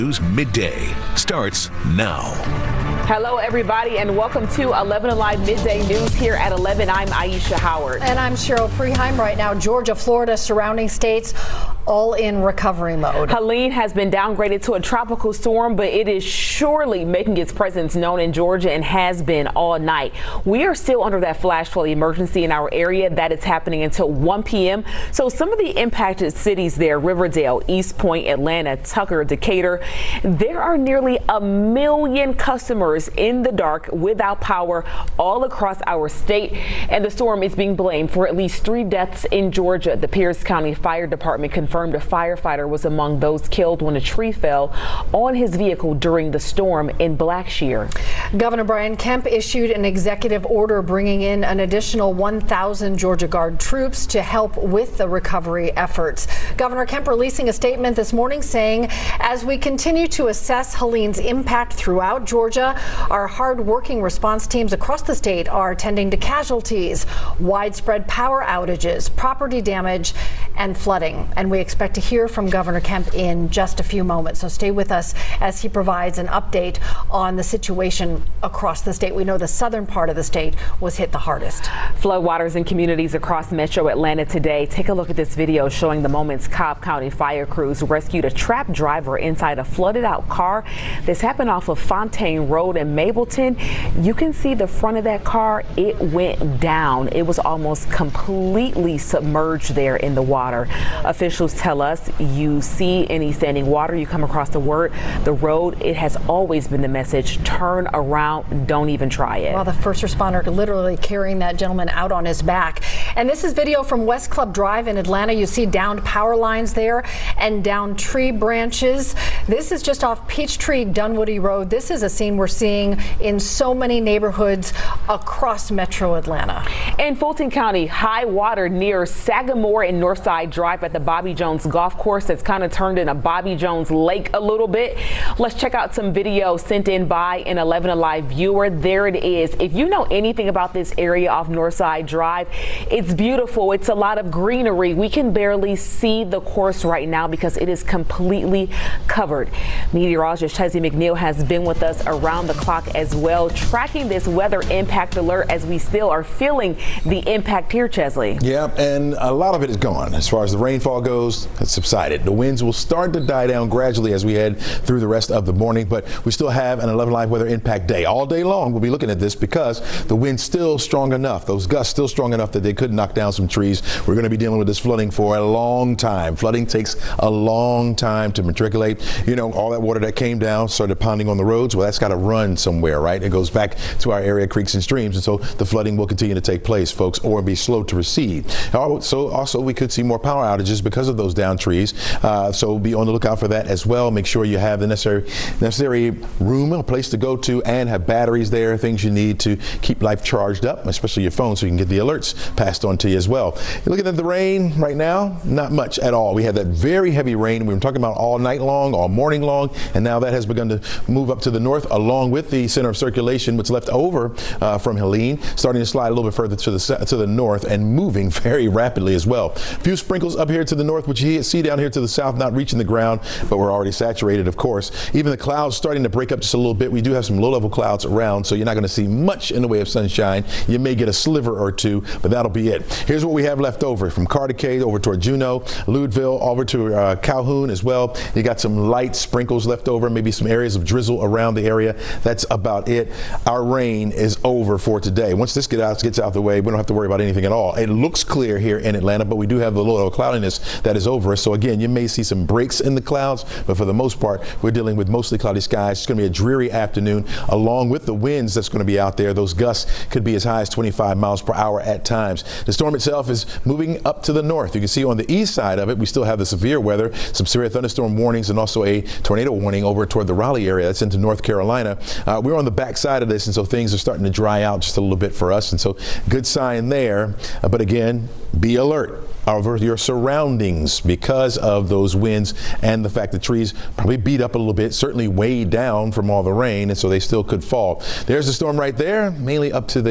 News Midday starts now. Hello, everybody, and welcome to 11 Alive Midday News here at 11. I'm Aisha Howard. And I'm Cheryl Preheim. Right now, Georgia, Florida, surrounding states, all in recovery mode. Helene has been downgraded to a tropical storm, but it is surely making its presence known in Georgia and has been all night. We are still under that flash flood emergency in our area. That is happening until 1 p.m. So some of the impacted cities there, Riverdale, East Point, Atlanta, Tucker, Decatur, there are nearly 1 million customers in the dark without power all across our state. And the storm is being blamed for at least 3 deaths in Georgia. The Pierce County Fire Department confirmed a firefighter was among those killed when a tree fell on his vehicle during the storm in Blackshear. Governor Brian Kemp issued an executive order bringing in an additional 1,000 Georgia Guard troops to help with the recovery efforts. Governor Kemp releasing a statement this morning saying, as we continue to assess Helene's impact throughout Georgia, our hard-working response teams across the state are tending to casualties, widespread power outages, property damage, and flooding. And we expect to hear from Governor Kemp in just a few moments. So stay with us as he provides an update on the situation across the state. We know the southern part of the state was hit the hardest. Floodwaters in communities across metro Atlanta today. Take a look at this video showing the moments Cobb County fire crews rescued a trapped driver inside a flooded out car. This happened off of Fontaine Road in Mableton. You can see the front of that car. It went down. It was almost completely submerged there in the water. Officials tell us you see any standing water, you come across the road, it has always been the message, turn around, don't even try it. Well, the first responder literally carrying that gentleman out on his back. And this is video from West Club Drive in Atlanta. You see downed power lines there and downed tree branches. This is just off Peachtree Dunwoody Road. This is a scene we're seeing in so many neighborhoods across metro Atlanta. In Fulton County, high water near Sagamore and Northside Drive at the Bobby Jones golf course that's kind of turned in a Bobby Jones lake a little bit. Let's check out some video sent in by an 11 Alive viewer. There it is. If you know anything about this area off Northside Drive, it's beautiful. It's a lot of greenery. We can barely see the course right now because it is completely covered. Meteorologist Chesney McNeil has been with us around the clock as well, tracking this weather impact alert as we still are feeling the impact here, Chesley. Yeah, and a lot of it is gone. As far as the rainfall goes, it's subsided. The winds will start to die down gradually as we head through the rest of the morning, but we still have an 11 Live weather impact day. All day long we'll be looking at this because the wind's still strong enough, those gusts still strong enough that they could knock down some trees. We're going to be dealing with this flooding for a long time. Flooding takes a long time to matriculate. You know, all that water that came down started pounding on the roads. Well, that's got to run somewhere, right? It goes back to our area creeks and streams, and so the flooding will continue to take place, folks, or be slow to recede. So also we could see more power outages because of those down trees. So be on the lookout for that as well. Make sure you have the necessary room, a place to go to, and have batteries there, things you need to keep life charged up, especially your phone, so you can get the alerts passed on to you as well. You're looking at the rain right now, not much at all. We had that very heavy rain we were talking about all night long, all morning long, and now that has begun to move up to the north along with the center of circulation, what's left over from Helene, starting to slide a little bit further to the north and moving very rapidly as well. A few sprinkles up here to the north, which you see down here to the south, not reaching the ground, but we're already saturated, of course. Even the clouds starting to break up just a little bit. We do have some low-level clouds around, so you're not going to see much in the way of sunshine. You may get a sliver or two, but that'll be it. Here's what we have left over from Cartacade over toward Juneau, Lewisville, over to Calhoun as well. You got some light sprinkles left over, maybe some areas of drizzle around the area. That's about it. Our rain is over for today. Once this gets out of the way, we don't have to worry about anything at all. It looks clear here in Atlanta, but we do have the low-level cloudiness that is over us. So again, you may see some breaks in the clouds, but for the most part, we're dealing with mostly cloudy skies. It's going to be a dreary afternoon, along with the winds that's going to be out there. Those gusts could be as high as 25 miles per hour at times. The storm itself is moving up to the north. You can see on the east side of it, we still have the severe weather, some severe thunderstorm warnings, and also a tornado warning over toward the Raleigh area. That's into North Carolina. We're on the back side of this, and so things are starting to dry out just a little bit for us, and so good sign there. But again, be alert. over your surroundings because of those winds and the fact that trees probably beat up a little bit, certainly weighed down from all the rain, and so they still could fall. There's the storm right there, mainly up to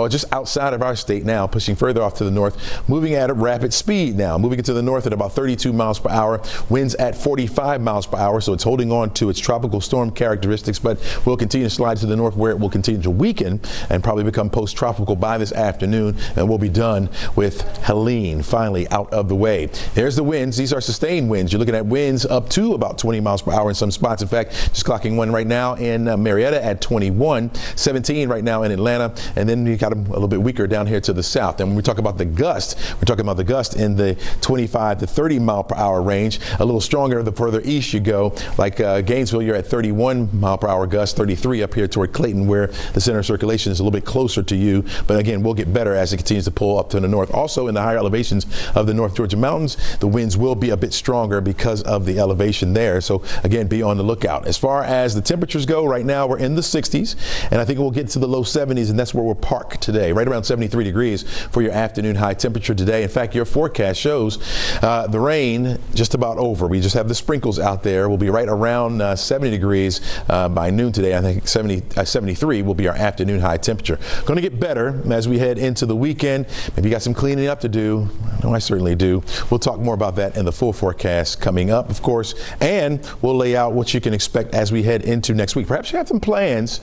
just outside of our state now, pushing further off to the north, moving at a rapid speed now, moving into the north at about 32 miles per hour, winds at 45 miles per hour, so it's holding on to its tropical storm characteristics, but will continue to slide to the north where it will continue to weaken and probably become post-tropical by this afternoon, and we'll be done with Helene finally out of the way. There's the winds. These are sustained winds. You're looking at winds up to about 20 miles per hour in some spots. In fact, just clocking one right now in Marietta at 21, 17 right now in Atlanta, and then you got them a little bit weaker down here to the south. And when we talk about the gust, we're talking about the gust in the 25 to 30 mile per hour range. A little stronger the further east you go, like Gainesville, you're at 31 mile per hour gust, 33 up here toward Clayton, where the center of circulation is a little bit closer to you. But again, we'll get better as it continues to pull up to the north. Also, in the higher elevations of the North Georgia mountains, the winds will be a bit stronger because of the elevation there. So again, be on the lookout. As far as the temperatures go, right now we're in the 60s, and I think we'll get to the low 70s, and that's where we'll park today, right around 73 degrees for your afternoon high temperature today. In fact, your forecast shows the rain just about over. We just have the sprinkles out there. We'll be right around 70 degrees by noon today. I think 73 will be our afternoon high temperature. Going to get better as we head into the weekend. Maybe you got some cleaning up to do. I know I certainly do. We'll talk more about that in the full forecast coming up, of course, and we'll lay out what you can expect as we head into next week. Perhaps you have some plans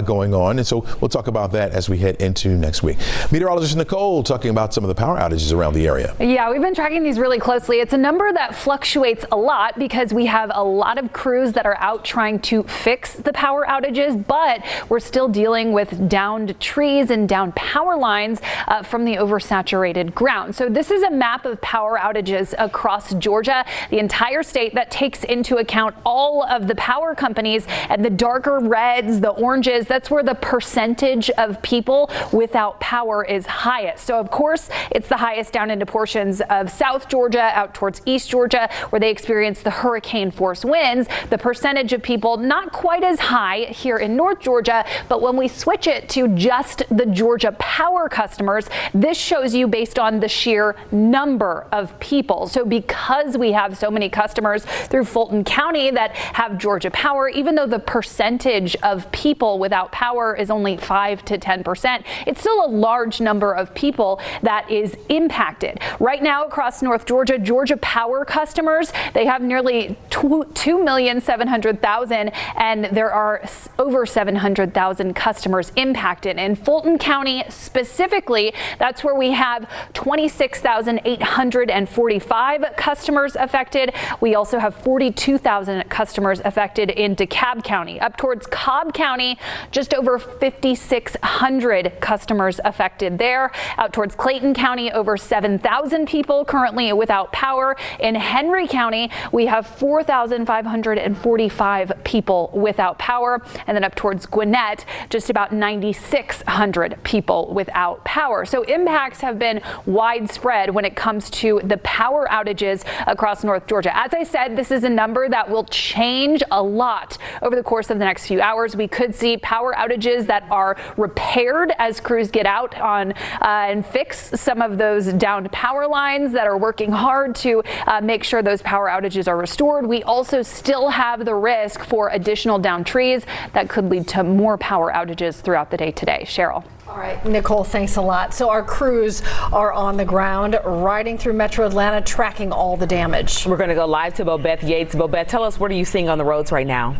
going on, and so we'll talk about that as we head into next week. Meteorologist Nicole talking about some of the power outages around the area. Yeah, we've been tracking these really closely. It's a number that fluctuates a lot because we have a lot of crews that are out trying to fix the power outages, but we're still dealing with downed trees and downed power lines from the oversaturated ground. So this is a map of power outages across Georgia, the entire state, that takes into account all of the power companies, and the darker reds, the oranges, that's where the percentage of people without power is highest. So of course, it's the highest down into portions of South Georgia, out towards East Georgia, where they experience the hurricane force winds. The percentage of people not quite as high here in North Georgia, but when we switch it to just the Georgia power customers, this shows you based on the sheer number of people. So because we have so many customers through Fulton County that have Georgia Power, even though the percentage of people without power is only 5 to 10%, it's still a large number of people that is impacted. Right now across North Georgia, Georgia Power customers, they have nearly 2,700,000, and there are over 700,000 customers impacted. In Fulton County specifically, that's where we have 26,845 customers affected. We also have 42,000 customers affected in DeKalb County. Up towards Cobb County, just over 5,600 customers affected there. Out towards Clayton County, over 7,000 people currently without power. In Henry County, we have 4,545 people without power. And then up towards Gwinnett, just about 9,600 people without power. So impacts have been widespread when it comes to the power outages across North Georgia. As I said, this is a number that will change a lot over the course of the next few hours. We could see power outages that are repaired as crews get out on and fix some of those downed power lines that are working hard to make sure those power outages are restored. We also still have the risk for additional downed trees that could lead to more power outages throughout the day today. Cheryl. All right, Nicole, thanks a lot. So our crews are on the ground riding through Metro Atlanta, tracking all the damage. We're going to go live to Bobeth Yates. Bobeth, tell us, what are you seeing on the roads right now?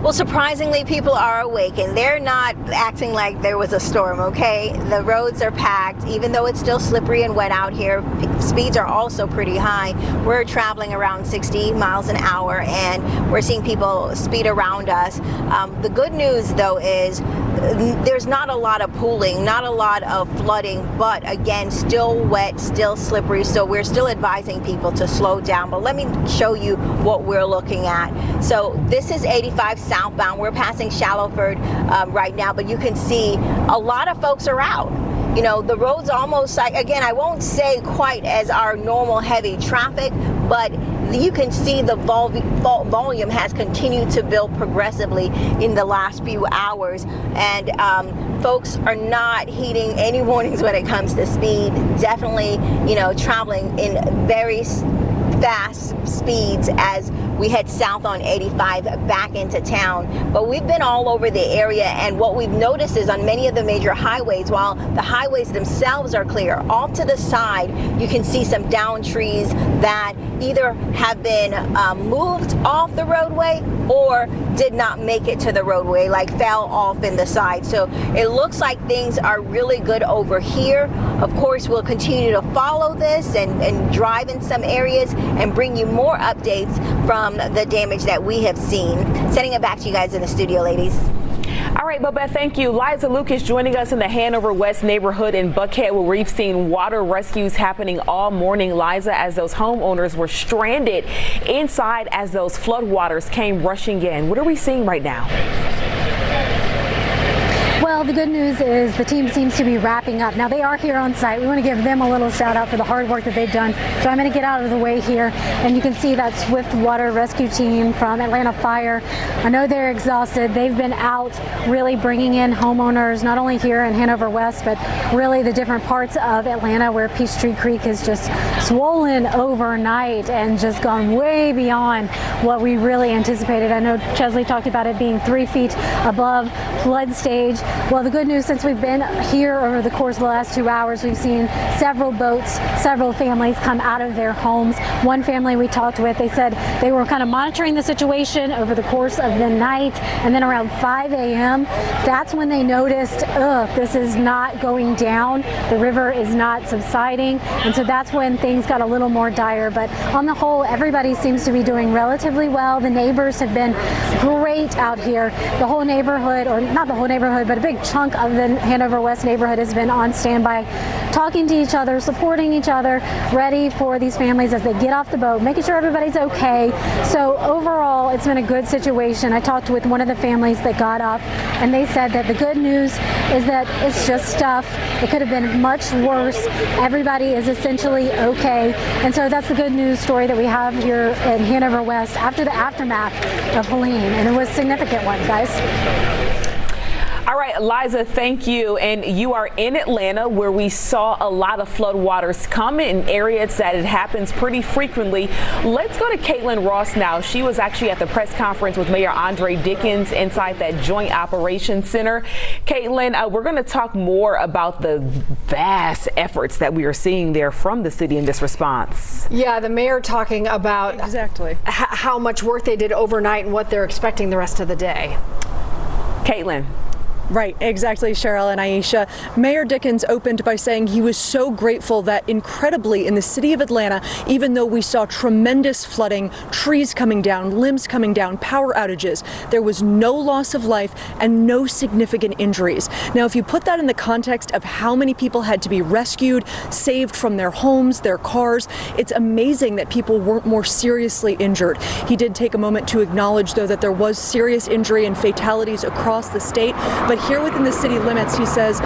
Well, surprisingly, people are awake and they're not acting like there was a storm, okay? The roads are packed, even though it's still slippery and wet out here. Speeds are also pretty high. We're traveling around 60 miles an hour and we're seeing people speed around us. The good news, though, is there's not a lot of pooling, not a lot of flooding, but again, still wet, still slippery. So we're still advising people to slow down. But let me show you what we're looking at. So this is 85 southbound. We're passing Shallowford right now, but you can see a lot of folks are out. You know, the roads almost like, again, I won't say quite as our normal heavy traffic, but you can see the volume has continued to build progressively in the last few hours, and folks are not heeding any warnings when it comes to speed. Definitely, you know, traveling in very fast speeds as we head south on 85 back into town. But we've been all over the area, and what we've noticed is on many of the major highways, while the highways themselves are clear, off to the side you can see some downed trees that either have been moved off the roadway or did not make it to the roadway, like fell off in the side. So it looks like things are really good over here. Of course, we'll continue to follow this and drive in some areas and bring you more updates from the damage that we have seen. Sending it back to you guys in the studio, ladies. All right, Babette, thank you. Liza Lucas joining us in the Hanover West neighborhood in Buckhead, where we've seen water rescues happening all morning, Liza, as those homeowners were stranded inside as those floodwaters came rushing in. What are we seeing right now? Well, the good news is the team seems to be wrapping up. Now, they are here on site. We want to give them a little shout out for the hard work that they've done. So I'm going to get out of the way here, and you can see that swift water rescue team from Atlanta Fire. I know they're exhausted. They've been out really bringing in homeowners, not only here in Hanover West, but really the different parts of Atlanta where Peachtree Creek has just swollen overnight and just gone way beyond what we really anticipated. I know Chesley talked about it being 3 feet above flood stage. Well, the good news, since we've been here over the course of the last 2 hours, we've seen several boats, several families come out of their homes. One family we talked with, they said they were kind of monitoring the situation over the course of the night, and then around 5 a.m., that's when they noticed, this is not going down. The river is not subsiding, and so that's when things got a little more dire. But on the whole, everybody seems to be doing relatively well. The neighbors have been great out here. The whole neighborhood, or not the whole neighborhood, but a big chunk of the Hanover West neighborhood has been on standby, talking to each other, supporting each other, ready for these families as they get off the boat, making sure everybody's okay. So overall, it's been a good situation. I talked with one of the families that got up, and they said that the good news is that it's just stuff. It could have been much worse. Everybody is essentially okay. And so that's the good news story that we have here in Hanover West after the aftermath of Helene. And it was a significant one, guys. All right, Liza, thank you. And you are in Atlanta, where we saw a lot of floodwaters come in areas that it happens pretty frequently. Let's go to Caitlin Ross now. She was actually at the press conference with Mayor Andre Dickens inside that Joint Operations Center. Caitlin, we're going to talk more about the vast efforts that we are seeing there from the city in this response. Yeah, the mayor talking about exactly how much work they did overnight and what they're expecting the rest of the day. Caitlin. Right, exactly, Cheryl and Aisha. Mayor Dickens opened by saying he was so grateful that, incredibly, in the city of Atlanta, even though we saw tremendous flooding, trees coming down, limbs coming down, power outages, there was no loss of life and no significant injuries. Now, if you put that in the context of how many people had to be rescued, saved from their homes, their cars, it's amazing that people weren't more seriously injured. He did take a moment to acknowledge, though, that there was serious injury and fatalities across the state, but here within the city limits, he says,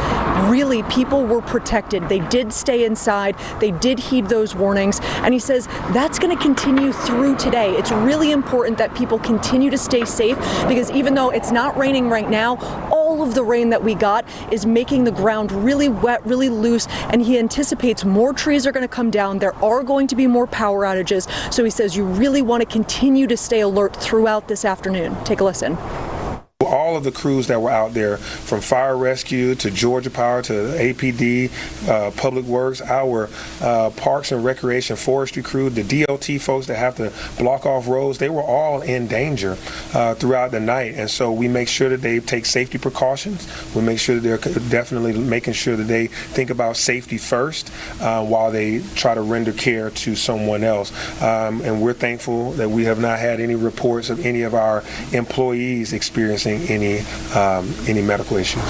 really, people were protected. They did stay inside. They did heed those warnings. And he says that's going to continue through today. It's really important that people continue to stay safe, because even though it's not raining right now, all of the rain that we got is making the ground really wet, really loose. And he anticipates more trees are going to come down. There are going to be more power outages. So he says you really want to continue to stay alert throughout this afternoon. Take a listen. All of the crews that were out there, from fire rescue to Georgia Power to APD, Public Works, our Parks and Recreation Forestry crew, the DOT folks that have to block off roads, they were all in danger throughout the night. And so we make sure that they take safety precautions. We make sure that they're definitely making sure that they think about safety first while they try to render care to someone else. And we're thankful that we have not had any reports of any of our employees experiencing any medical issues.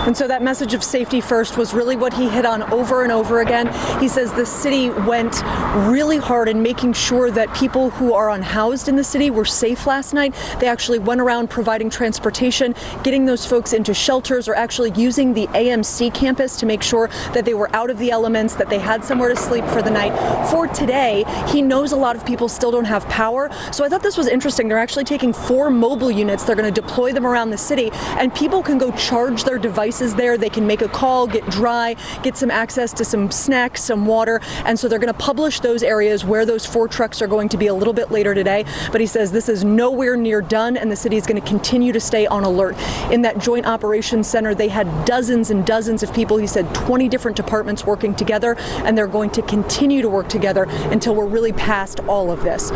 And so that message of safety first was really what he hit on over and over again. He says the city went really hard in making sure that people who are unhoused in the city were safe last night. They actually went around providing transportation, getting those folks into shelters, or actually using the AMC campus to make sure that they were out of the elements, that they had somewhere to sleep for the night. For today, he knows a lot of people still don't have power. So I thought this was interesting. They're actually taking 4 mobile units. They're going to deploy them around the city, and people can go charge their devices there. They can make a call, get dry, get some access to some snacks, some water. And so they're going to publish those areas where those 4 trucks are going to be a little bit later today. But he says this is nowhere near done, and the city is going to continue to stay on alert. In that joint operations center, they had dozens and dozens of people. He said 20 different departments working together, and they're going to continue to work together until we're really past all of this.